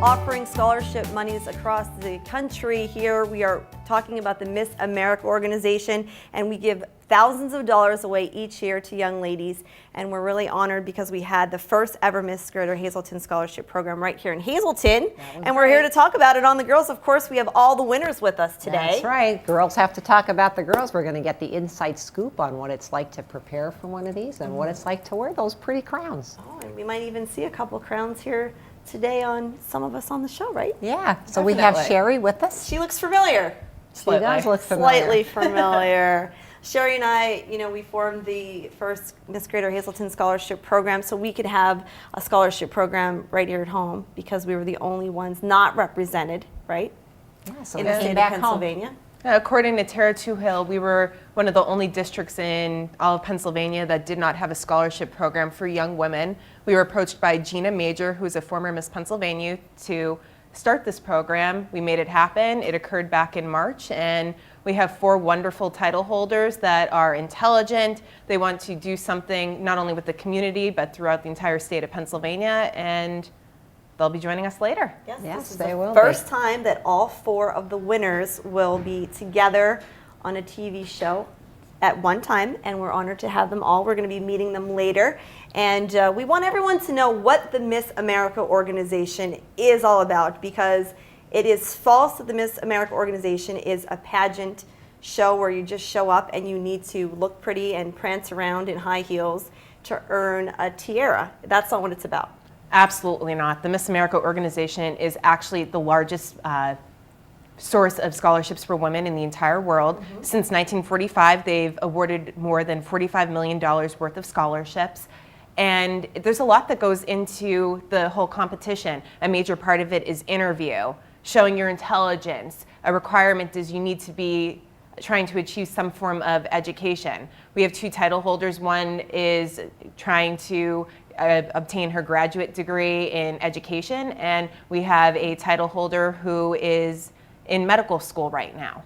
offering scholarship monies across the country. Here we are talking about the Miss America organization, and we give thousands of dollars away each year to young ladies, and we're really honored because we had the first ever Miss Greater Hazleton Scholarship Program right here in Hazleton, and we're here to talk about it on the girls. Of course, we have all the winners with us today. That's right. Girls have to talk about the girls. We're going to get the inside scoop on what it's like to prepare for one of these and what it's like to wear those pretty crowns. Oh, and we might even see a couple crowns here today on some of us on the show, right? Yeah. So we have Sherry with us. She looks familiar. She does look familiar. Slightly familiar. Sherry and I, we formed the first Miss Greater Hazleton Scholarship Program so we could have a scholarship program right here at home because we were the only ones not represented, right? Yeah, so in the state of Pennsylvania. According to Tara Toohill, we were one of the only districts in all of Pennsylvania that did not have a scholarship program for young women. We were approached by Gina Major, who is a former Miss Pennsylvania, to start this program. We made it happen. It occurred back in March, and we have 4 wonderful title holders that are intelligent. They want to do something not only with the community, but throughout the entire state of Pennsylvania, and they'll be joining us later. Yes, they will. First time that all 4 of the winners will be together on a TV show at one time, and we're honored to have them all. We're going to be meeting them later, and we want everyone to know what the Miss America organization is all about, because it is false that the Miss America organization is a pageant show where you just show up and you need to look pretty and prance around in high heels to earn a tiara. That's not what it's about. Absolutely not. The Miss America organization is actually the largest source of scholarships for women in the entire world. Since 1945, they've awarded more than $45 million worth of scholarships. And there's a lot that goes into the whole competition. A major part of it is interview, showing your intelligence. A requirement is you need to be trying to achieve some form of education. We have 2 title holders. One is trying to obtain her graduate degree in education, and we have a title holder who is in medical school right now.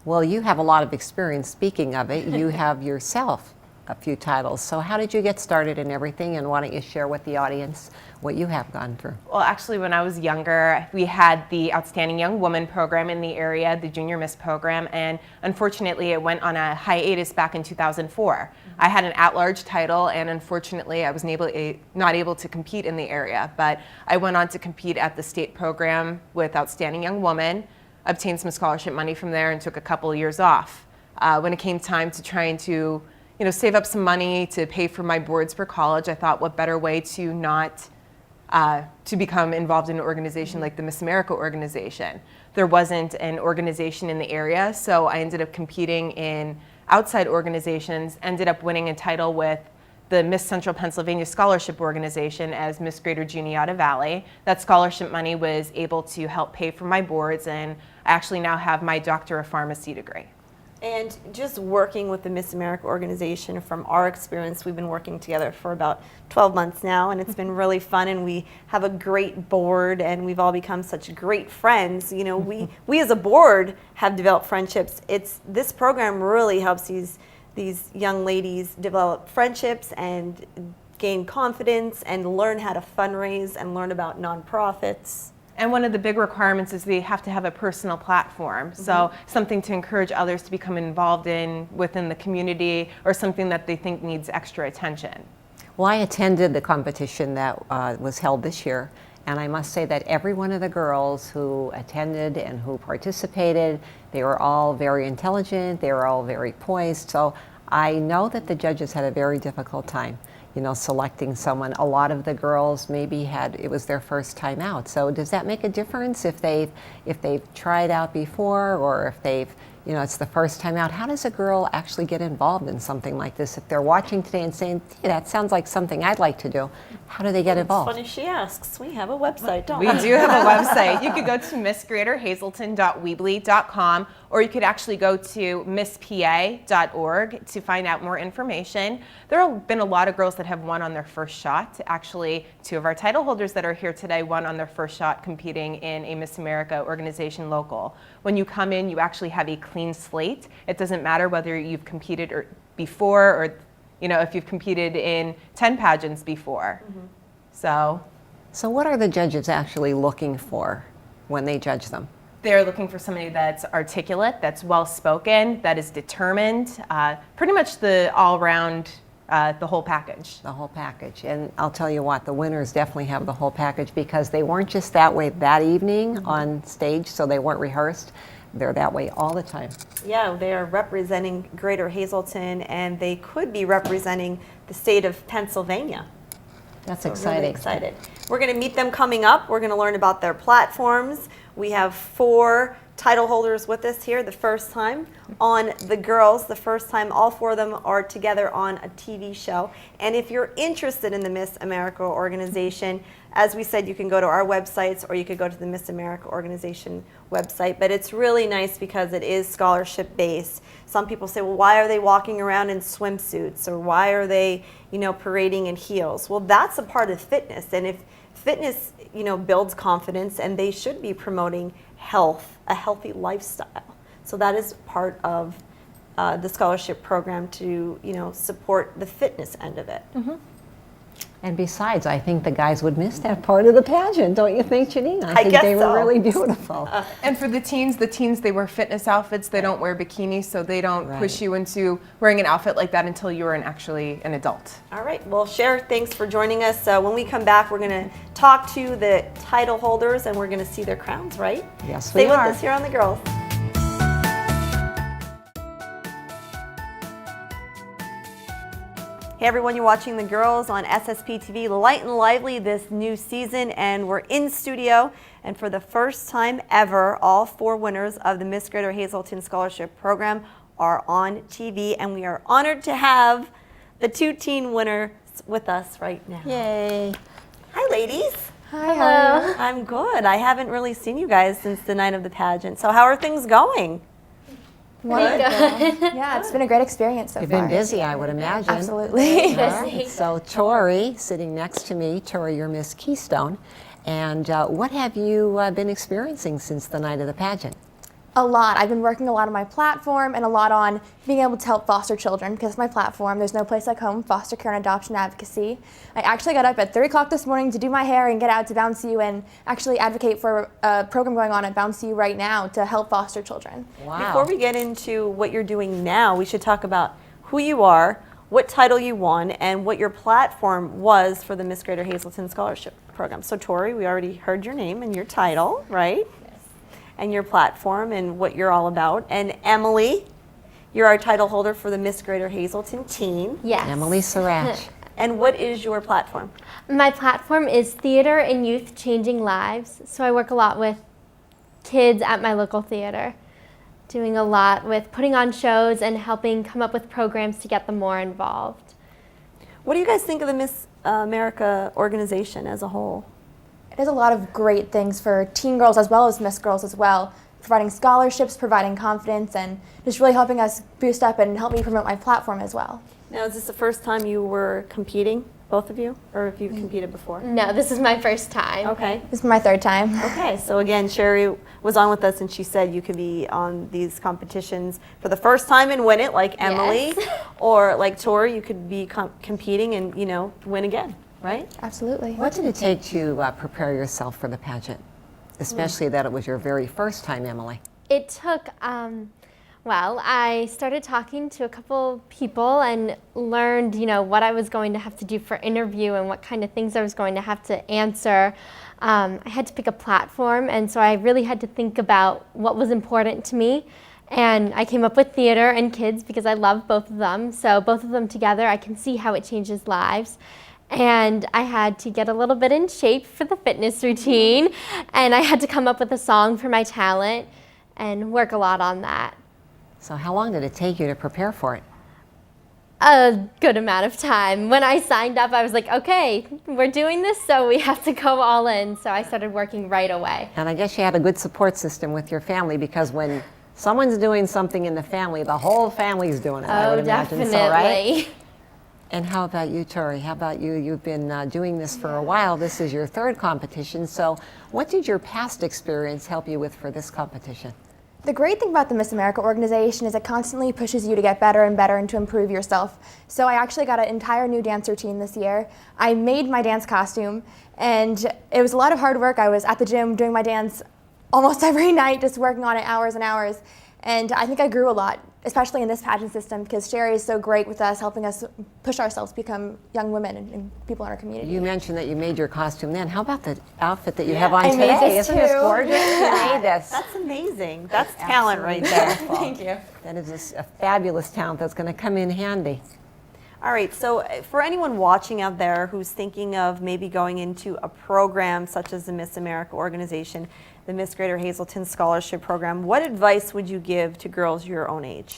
Well, you have a lot of experience. Speaking of it, you have yourself a few titles. So how did you get started in everything, and why don't you share with the audience what you have gone through? Well, actually, when I was younger, we had the Outstanding Young Woman program in the area, the Junior Miss program, and unfortunately it went on a hiatus back in 2004. I had an at-large title, and unfortunately I was not able to compete in the area, but I went on to compete at the state program with Outstanding Young Woman, obtained some scholarship money from there, and took a couple of years off. When it came time to trying to save up some money to pay for my boards for college, I thought, what better way to not to become involved in an organization like the Miss America organization. There wasn't an organization in the area, so I ended up competing in outside organizations, ended up winning a title with the Miss Central Pennsylvania Scholarship Organization as Miss Greater Juniata Valley. That scholarship money was able to help pay for my boards, and I actually now have my Doctor of Pharmacy degree. And just working with the Miss America organization, from our experience, we've been working together for about 12 months now, and it's been really fun, and we have a great board, and we've all become such great friends. We as a board have developed friendships. This program really helps these young ladies develop friendships and gain confidence and learn how to fundraise and learn about nonprofits. And one of the big requirements is they have to have a personal platform. So something to encourage others to become involved within the community, or something that they think needs extra attention. Well, I attended the competition that was held this year, and I must say that every one of the girls who attended and who participated, they were all very intelligent, they were all very poised. So I know that the judges had a very difficult time selecting someone. A lot of the girls maybe it was their first time out. So does that make a difference if they've tried out before, or if they've, it's the first time out? How does a girl actually get involved in something like this? If they're watching today and saying, hey, that sounds like something I'd like to do, how do they get involved? It's funny she asks. We have a website, don't we? We do have a website. You could go to missgreaterhazleton.weebly.com, or you could actually go to misspa.org to find out more information. There have been a lot of girls that have won on their first shot. Actually, 2 of our title holders that are here today won on their first shot competing in a Miss America organization local. When you come in, you actually have a clean slate. It doesn't matter whether you've competed before, or if you've competed in 10 pageants before. So So what are the judges actually looking for when they judge them? They're looking for somebody that's articulate, that's well-spoken, that is determined, pretty much the all-round, the whole package. The whole package. And I'll tell you what, the winners definitely have the whole package because they weren't just that way that evening on stage, so they weren't rehearsed. They're that way all the time. Yeah, they are representing Greater Hazleton, and they could be representing the state of Pennsylvania. That's So exciting. really excited. We're going to meet them coming up. We're going to learn about their platforms. We have 4 title holders with us here the first time. On the girls, the first time all 4 of them are together on a TV show. And if you're interested in the Miss America organization, as we said, you can go to our websites or you could go to the Miss America organization website. But it's really nice because it is scholarship based. Some people say, well, why are they walking around in swimsuits, or why are they, parading in heels? Well, that's a part of fitness. And if fitness, builds confidence, and they should be promoting health, a healthy lifestyle. So that is part of the scholarship program to, support the fitness end of it. Mm-hmm. And besides, I think the guys would miss that part of the pageant, don't you think, Janine? I think guess they were so. really beautiful. And for the teens, they wear fitness outfits. They don't wear bikinis, so they don't Right. push you into wearing an outfit like that until you are actually an adult. All right. Well, Cher, thanks for joining us. When we come back, we're going to talk to the title holders, and we're going to see their crowns, right? Yes, Stay we with are. us here on The Girls. Hey everyone, you're watching The Girls on SSP TV, light and lively this new season, and we're in studio, and for the first time ever, all 4 winners of the Miss Greater Hazleton Scholarship Program are on TV, and we are honored to have the 2 teen winners with us right now. Yay. Hi ladies. Hi, how are you? I'm good. I haven't really seen you guys since the night of the pageant, so how are things going? Yeah, it's been a great experience so You've far. been busy, I would imagine. Absolutely. All right. So Tori, sitting next to me, Tori, you're Miss Keystone. And what have you been experiencing since the night of the pageant? A lot. I've been working a lot on my platform and a lot on being able to help foster children because my platform, There's No Place Like Home, foster care and adoption advocacy. I actually got up at 3 o'clock this morning to do my hair and get out to Bounce U and actually advocate for a program going on at Bounce U right now to help foster children. Wow. Before we get into what you're doing now, we should talk about who you are, what title you won, and what your platform was for the Miss Greater Hazleton Scholarship Program. So Tori, we already heard your name and your title, right? And your platform and what you're all about. And Emily, you're our title holder for the Miss Greater Hazleton Teen. Yes. Emily Sarach. And what is your platform? My platform is Theater and Youth Changing Lives. So I work a lot with kids at my local theater, doing a lot with putting on shows and helping come up with programs to get them more involved. What do you guys think of the Miss America organization as a whole? It does a lot of great things for teen girls as well as Miss Girls as well, providing scholarships, providing confidence, and just really helping us boost up and help me promote my platform as well. Now, is this the first time you were competing, both of you? Or have you competed before? No, this is my first time. Okay. This is my 3rd time. Okay, so again, Sherry was on with us and she said you could be on these competitions for the first time and win it like Emily, Yes. or like Tori, you could be competing and, win again, right? Absolutely. What did it take to prepare yourself for the pageant? Especially that it was your very first time, Emily. It took, I started talking to a couple people and learned, what I was going to have to do for interview and what kind of things I was going to have to answer. I had to pick a platform, and so I really had to think about what was important to me. And I came up with theater and kids because I love both of them. So both of them together, I can see how it changes lives. And I had to get a little bit in shape for the fitness routine, and I had to come up with a song for my talent and work a lot on that. So how long did it take you to prepare for it? A good amount of time. When I signed up, I was like, okay, we're doing this, so we have to go all in. So I started working right away. And I guess you had a good support system with your family, because when someone's doing something in the family, the whole family's doing it, I would imagine. Definitely. So, right? And how about you, Tori? How about you? You've been doing this for a while. This is your 3rd competition. So what did your past experience help you with for this competition? The great thing about the Miss America organization is it constantly pushes you to get better and better and to improve yourself. So I actually got an entire new dance routine this year. I made my dance costume, and it was a lot of hard work. I was at the gym doing my dance almost every night, just working on it hours and hours. And I think I grew a lot, especially in this pageant system, because Sherry is so great with us, helping us push ourselves to become young women and people in our community. You mentioned that you made your costume then. How about the outfit that you have on I made today? this Isn't this too. gorgeous? You made this. That's amazing. That's talent right there. Thank you. That is a fabulous talent that's going to come in handy. All right, so for anyone watching out there who's thinking of maybe going into a program such as the Miss America organization, the Miss Greater Hazleton Scholarship Program, what advice would you give to girls your own age?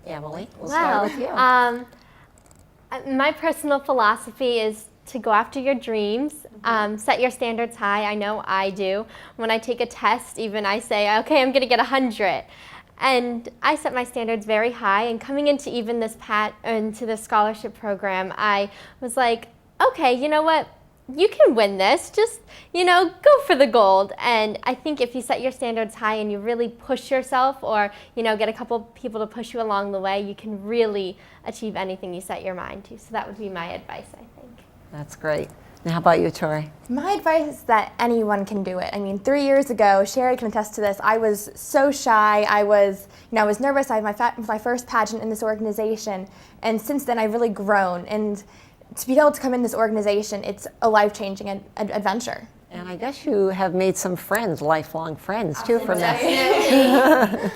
Emily, we'll start with you. My personal philosophy is to go after your dreams, set your standards high. I know I do. When I take a test, even I say, okay, I'm going to get 100. And I set my standards very high. And coming into even this into the scholarship program, I was like, okay, you know what? You can win this. Just, go for the gold. And I think if you set your standards high and you really push yourself, or, get a couple people to push you along the way, you can really achieve anything you set your mind to. So that would be my advice, I think. That's great. Now, how about you, Tori? My advice is that anyone can do it. I mean, 3 years ago, Sherry can attest to this, I was so shy. I was nervous. I had my first pageant in this organization. And since then, I've really grown. And to be able to come in this organization, it's a life-changing adventure. And I guess you have made some friends, lifelong friends, too, from this.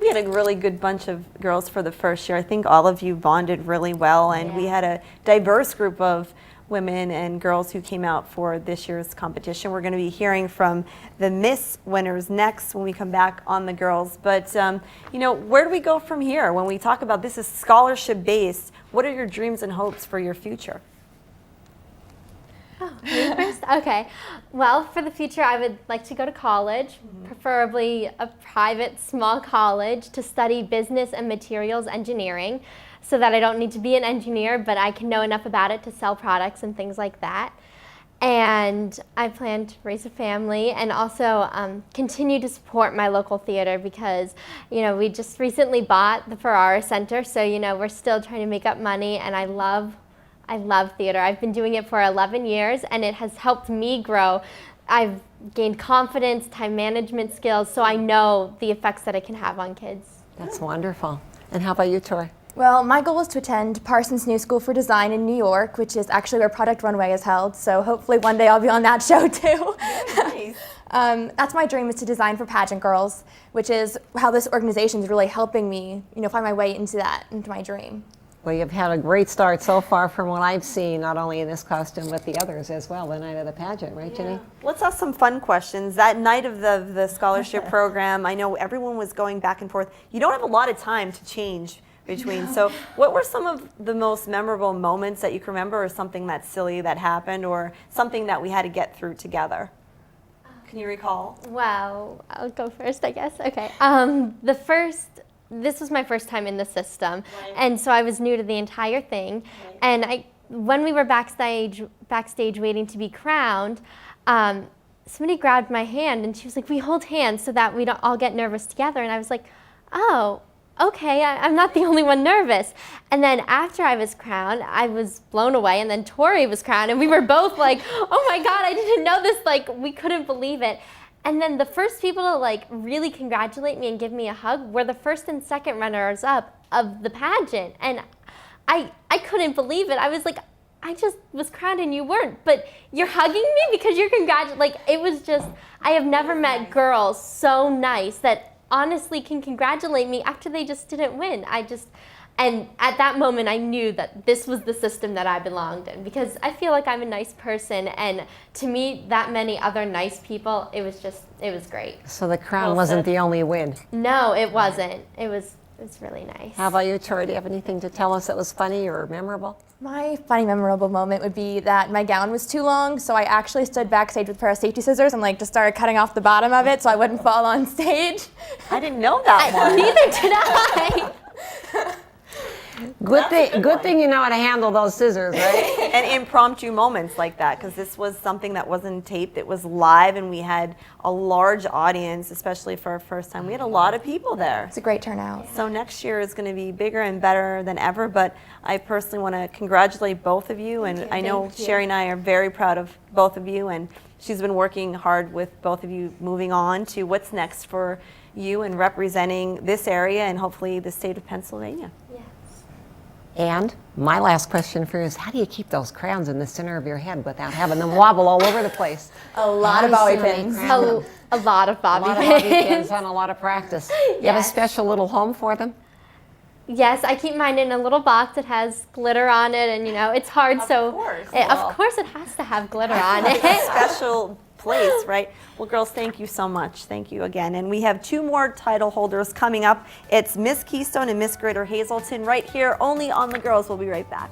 We had a really good bunch of girls for the first year. I think all of you bonded really well, and we had a diverse group of women and girls who came out for this year's competition. We're going to be hearing from the Miss winners next when we come back on the girls. But, where do we go from here? When we talk about this is scholarship-based, what are your dreams and hopes for your future? Oh, me first? Okay. Well, for the future, I would like to go to college, preferably a private small college, to study business and materials engineering, so that I don't need to be an engineer, but I can know enough about it to sell products and things like that. And I plan to raise a family and also continue to support my local theater, because, we just recently bought the Ferrara Center, so, we're still trying to make up money, and I love theater. I've been doing it for 11 years, and it has helped me grow. I've gained confidence, time management skills, so I know the effects that it can have on kids. That's wonderful. And how about you, Tori? Well, my goal is to attend Parsons New School for Design in New York, which is actually where Product Runway is held. So hopefully one day I'll be on that show too. Nice. That's my dream, is to design for pageant girls, which is how this organization is really helping me, find my way into my dream. Well, you've had a great start so far from what I've seen, not only in this costume, but the others as well, the night of the pageant, right, Jenny? Let's ask some fun questions. That night of the scholarship program, I know everyone was going back and forth. You don't have a lot of time to change between. No. So what were some of the most memorable moments that you can remember, or something that's silly that happened, or something that we had to get through together? Can you recall? Well, I'll go first, I guess. Okay. This was my first time in the system, right. And so I was new to the entire thing. Right. And when we were backstage waiting to be crowned, somebody grabbed my hand and she was like, "We hold hands so that we don't all get nervous together." And I was like, "Oh, okay, I'm not the only one nervous." And then after I was crowned, I was blown away, and then Tori was crowned, and we were both like, "Oh my God, I didn't know this," like we couldn't believe it. And then the first people to really congratulate me and give me a hug were the first and second runners up of the pageant. And I couldn't believe it. I was like, I just was crowned and you weren't, but you're hugging me because you're it was just, I have never met girls so nice that honestly can congratulate me after they just didn't win. And at that moment, I knew that this was the system that I belonged in, because I feel like I'm a nice person, and to meet that many other nice people, it was great. So the crown wasn't the only win? No, it wasn't. It was really nice. How about you, Tori? Do you have anything to tell us that was funny or memorable? My funny, memorable moment would be that my gown was too long, so I actually stood backstage with a pair of safety scissors and just started cutting off the bottom of it so I wouldn't fall on stage. I didn't know that one. Neither did I. Good thing you know how to handle those scissors, right? And impromptu moments like that, because this was something that wasn't taped, it was live, and we had a large audience, especially for our first time. We had a lot of people there. It's a great turnout. So next year is going to be bigger and better than ever, but I personally want to congratulate both of you, and I know Sherry and I are very proud of both of you, and she's been working hard with both of you moving on to what's next for you and representing this area and hopefully the state of Pennsylvania. And my last question for you is, how do you keep those crowns in the center of your head without having them wobble all over the place? A lot of bobby pins. A lot of bobby A lot of bobby pins and a lot of practice. You have a special little home for them? Yes, I keep mine in a little box that has glitter on it, and it's hard. Of so course. Of course it has to have glitter on it. Special place, right? Well, girls, thank you so much. Thank you again. And we have 2 more title holders coming up. It's Miss Keystone and Miss Greater Hazleton right here, only on The Girls. We'll be right back.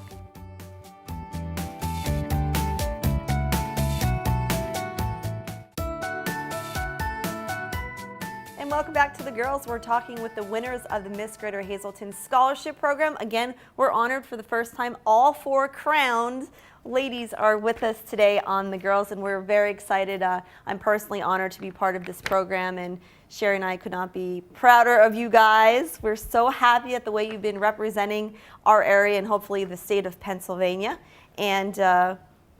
And welcome back to The Girls. We're talking with the winners of the Miss Greater Hazleton Scholarship Program. Again, we're honored for the first time. All 4 crowned ladies are with us today on The Girls, and we're very excited. I'm personally honored to be part of this program, and Sherry and I could not be prouder of you guys. We're so happy at the way you've been representing our area and hopefully the state of Pennsylvania. And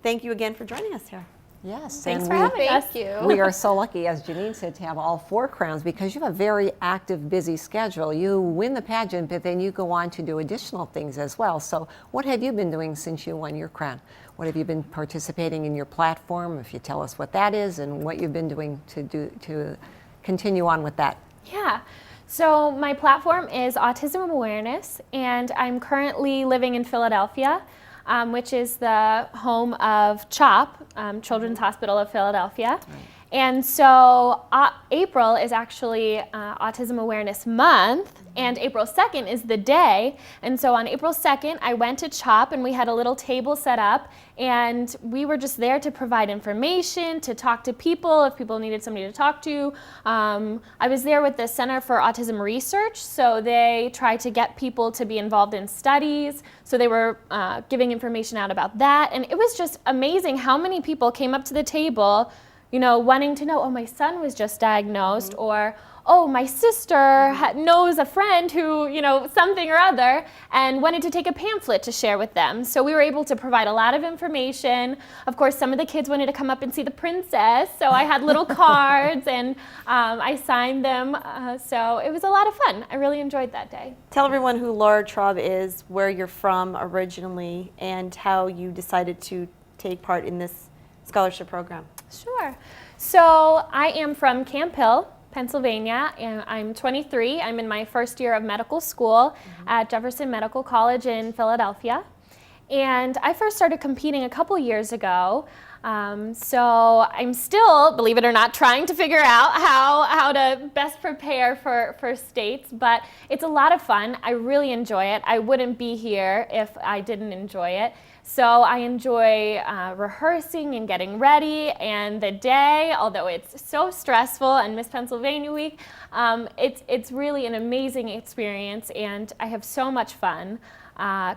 thank you again for joining us here. Yes. Thanks and for having us. We are so lucky, as Janine said, to have all 4 crowns because you have a very active, busy schedule. You win the pageant, but then you go on to do additional things as well. So what have you been doing since you won your crown? What have you been participating in your platform? If you tell us what that is and what you've been doing to continue on with that. Yeah. So my platform is Autism Awareness, and I'm currently living in Philadelphia, which is the home of CHOP, Children's Hospital of Philadelphia. Right. And so April is actually Autism Awareness Month, and April 2nd is the day. And so on April 2nd, I went to CHOP, and we had a little table set up, and we were just there to provide information, to talk to people if people needed somebody to talk to. I was there with the Center for Autism Research, so they try to get people to be involved in studies. So they were giving information out about that, and it was just amazing how many people came up to the table wanting to know, oh, my son was just diagnosed, or, oh, my sister knows a friend who, something or other, and wanted to take a pamphlet to share with them. So we were able to provide a lot of information. Of course, some of the kids wanted to come up and see the princess, so I had little cards, and I signed them. So it was a lot of fun. I really enjoyed that day. Tell everyone who Laura Traub is, where you're from originally, and how you decided to take part in this scholarship program. Sure. So I am from Camp Hill, Pennsylvania, and I'm 23. I'm in my first year of medical school at Jefferson Medical College in Philadelphia. And I first started competing a couple years ago. So I'm still, believe it or not, trying to figure out how to best prepare for states, but it's a lot of fun. I really enjoy it. I wouldn't be here if I didn't enjoy it. So I enjoy rehearsing and getting ready, and the day, although it's so stressful, and Miss Pennsylvania Week, it's really an amazing experience, and I have so much fun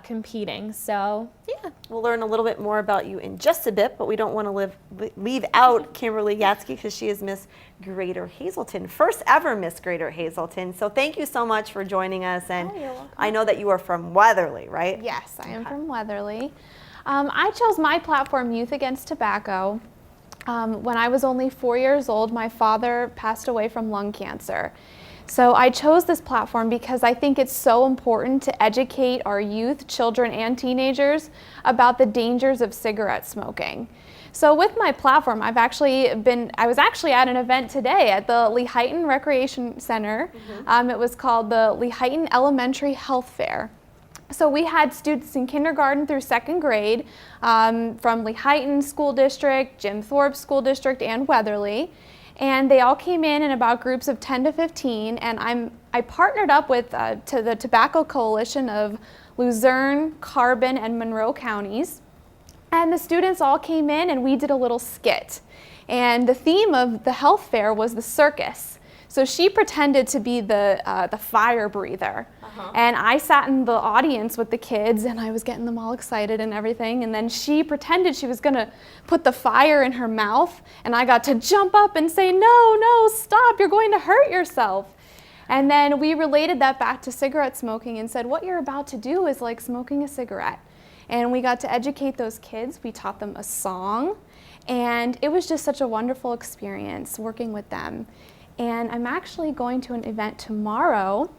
competing. So yeah. We'll learn a little bit more about you in just a bit, but we don't want to leave out Kimberly Yatsky because she is Miss Greater Hazleton, first ever Miss Greater Hazleton. So thank you so much for joining us. And you're welcome. I know that you are from Weatherly, right? Yes, I am from Weatherly. I chose my platform, Youth Against Tobacco. When I was only 4 years old, my father passed away from lung cancer. So I chose this platform because I think it's so important to educate our youth, children, and teenagers about the dangers of cigarette smoking. So with my platform, I was actually at an event today at the Lehighton Recreation Center. It was called the Lehighton Elementary Health Fair. So we had students in kindergarten through 2nd grade from Lehighton School District, Jim Thorpe School District, and Weatherly. And they all came in about groups of 10 to 15, and I partnered up with to the Tobacco Coalition of Luzerne, Carbon, and Monroe counties. And the students all came in and we did a little skit. And the theme of the health fair was the circus. So she pretended to be the fire breather. And I sat in the audience with the kids and I was getting them all excited and everything. And then she pretended she was gonna put the fire in her mouth, and I got to jump up and say, no, stop, you're going to hurt yourself. And then we related that back to cigarette smoking and said, what you're about to do is like smoking a cigarette. And we got to educate those kids. We taught them a song, and it was just such a wonderful experience working with them. And I'm actually going to an event tomorrow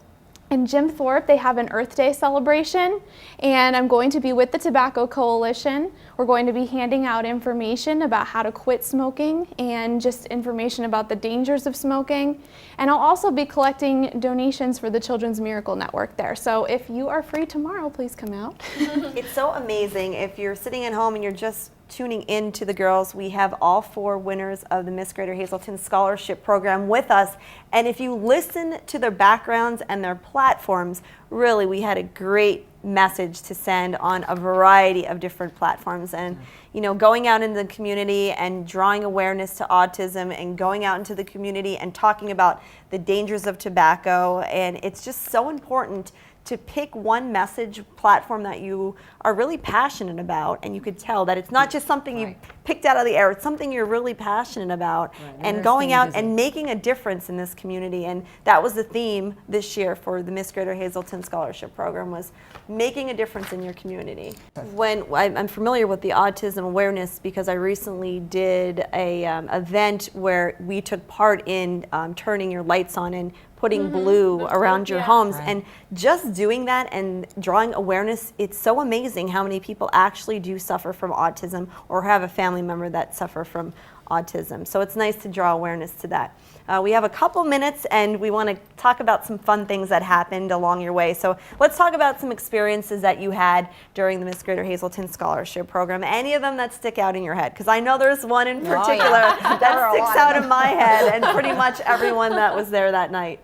in Jim Thorpe. They have an Earth Day celebration, and I'm going to be with the Tobacco Coalition. We're going to be handing out information about how to quit smoking and just information about the dangers of smoking. And I'll also be collecting donations for the Children's Miracle Network there. So if you are free tomorrow, please come out. It's so amazing. If you're sitting at home and you're just tuning in to the girls, we have all 4 winners of the Miss Greater Hazleton Scholarship Program with us. And if you listen to their backgrounds and their platforms, really we had a great message to send on a variety of different platforms. And you know, going out in the community and drawing awareness to autism and going out into the community and talking about the dangers of tobacco. And it's just so important to pick one message platform that you are really passionate about, and you could tell that it's not just something you picked out of the air, it's something you're really passionate about, and going out and making a difference in this community. And that was the theme this year for the Miss Greater Hazleton Scholarship Program, was making a difference in your community. When I'm familiar with the autism awareness because I recently did a event where we took part in turning your lights on and putting blue around your homes. And just doing that and drawing awareness, it's so amazing how many people actually do suffer from autism or have a family member that suffer from autism. So it's nice to draw awareness to that. We have a couple minutes and we want to talk about some fun things that happened along your way. So let's talk about some experiences that you had during the Miss Greater Hazleton Scholarship Program. Any of them that stick out in your head? Because I know there's one in particular that sticks out in my head, and pretty much everyone that was there that night.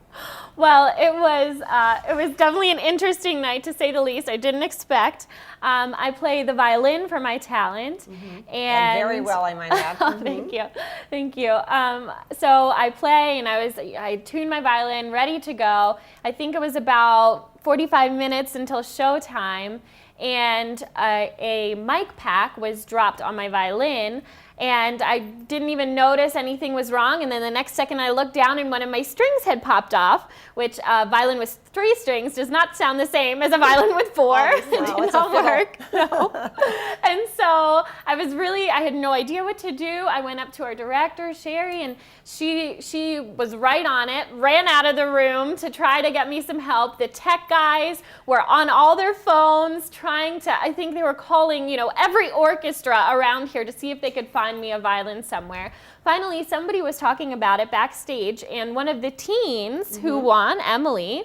Well, it was definitely an interesting night, to say the least. I didn't expect. I play the violin for my talent, and very well, I might add. Thank you. So I play, and I tuned my violin, ready to go. I think it was about 45 minutes until showtime, and a mic pack was dropped on my violin. And I didn't even notice anything was wrong. And then the next second I looked down and one of my strings had popped off, which a violin with 3 strings does not sound the same as a violin with 4. It did not work. No. And so I had no idea what to do. I went up to our director, Sherry, and she was right on it, ran out of the room to try to get me some help. The tech guys were on all their phones trying to, I think they were calling, every orchestra around here to see if they could find me a violin somewhere. Finally, somebody was talking about it backstage, and one of the teens who won, Emily,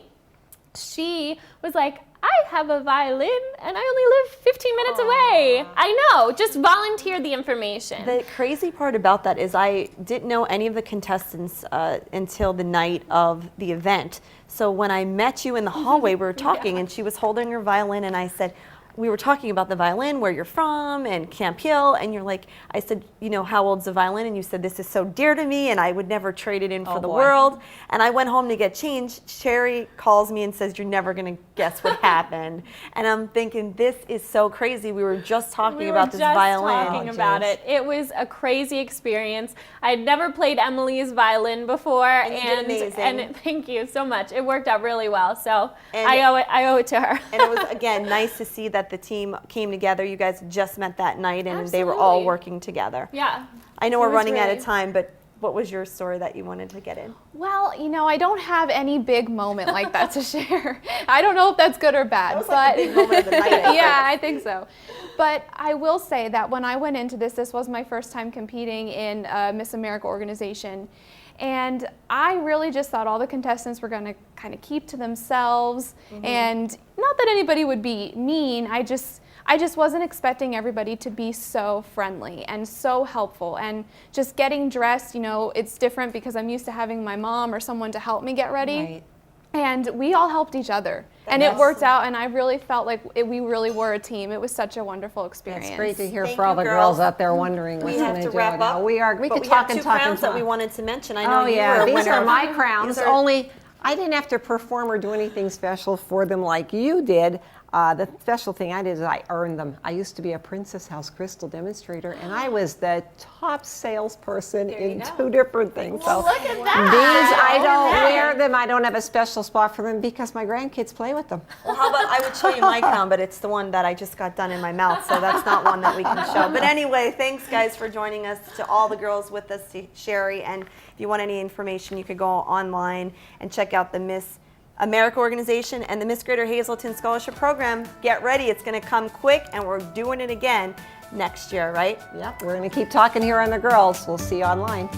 she was like, I have a violin and I only live 15 minutes away. I know, just volunteer the information. The crazy part about that is I didn't know any of the contestants until the night of the event. So when I met you in the hallway, we were talking and she was holding her violin, and I said, we were talking about the violin, where you're from, and Camp Hill, and you're like, I said, how old's the violin? And you said, this is so dear to me, and I would never trade it in for the world. And I went home to get changed. Sherry calls me and says, you're never going to guess what happened. And I'm thinking, this is so crazy. We were just talking about this violin. Talking about it. It was a crazy experience. I'd never played Emily's violin before, and thank you so much. It worked out really well. So I owe it to her. And it was, again, nice to see that the team came together. You guys just met that night, and they were all working together. Yeah. I know we're running out of time, but what was your story that you wanted to get in? Well, I don't have any big moment like that to share. I don't know if that's good or bad. That was like a big moment of the night. Yeah, I think so. But I will say that when I went into this was my first time competing in a Miss America organization. And I really just thought all the contestants were going to kind of keep to themselves. And not that anybody would be mean, I just wasn't expecting everybody to be so friendly and so helpful. And just getting dressed, it's different because I'm used to having my mom or someone to help me get ready. Right. And we all helped each other. And it worked out, and I really felt like we really were a team. It was such a wonderful experience. It's great to hear Thank for all you, the girls. girls out there wondering what's We going have to to wrap now. up. We But could we talk have and two talk and crowns that talk. we wanted to mention. I know Oh you yeah, were a these winner. are my crowns. These are- Only I didn't have to perform or do anything special for them like you did. The special thing I did is I earned them. I used to be a Princess House crystal demonstrator, and I was the top salesperson in 2 different things. So look at these that. I don't wear them. I don't have a special spot for them because my grandkids play with them. Well, how about I would show you my crown, but it's the one that I just got done in my mouth, so that's not one that we can show. But anyway, thanks guys for joining us, to all the girls with us, to Sherry, and if you want any information, you could go online and check out the Miss America organization and the Miss Greater Hazleton Scholarship Program. Get ready, it's going to come quick, and we're doing it again next year, right? Yep, we're going to keep talking here on the girls. We'll see you online.